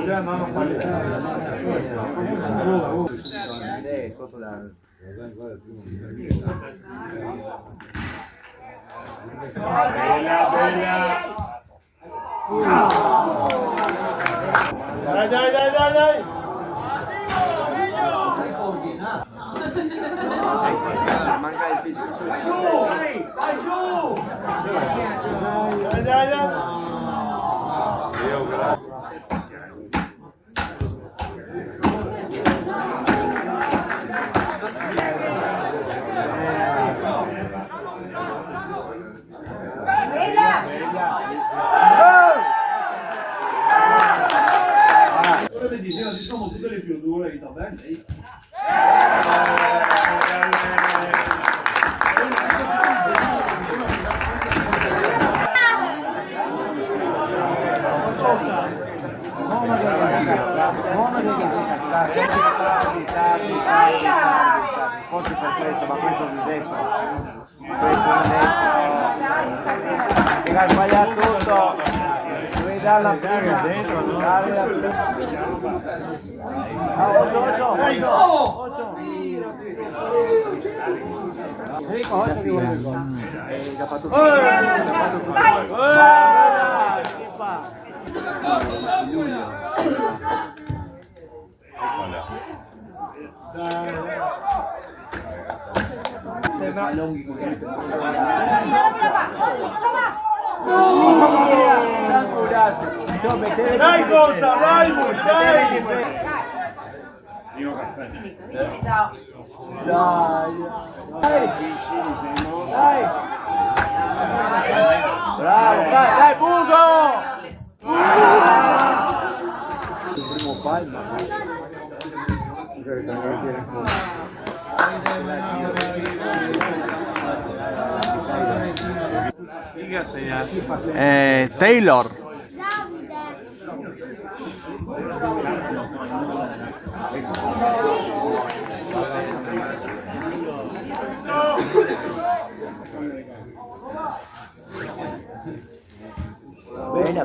Dai! Manca il fisico. Vai giù! Dai! Io grazie. Diciamo tutte le più dure di tabelle. Forse perfetto, ma questo di destra. Che ha sbagliato tutto. Devi darla prima dentro, no? Dai Costa, vai, dai! Dai! Bravo, dai, Buso! Il primo palmo. Taylor.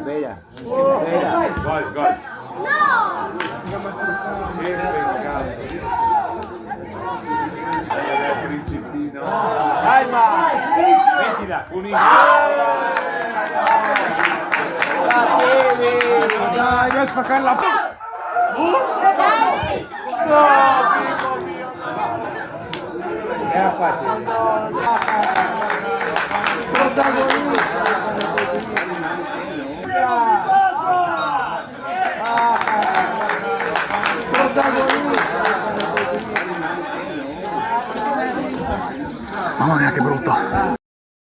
Bella. Gol. No! Principino. Calma! Mettila, Cunini. Dai, devi spaccare la era facile. Mamma mia che brutto!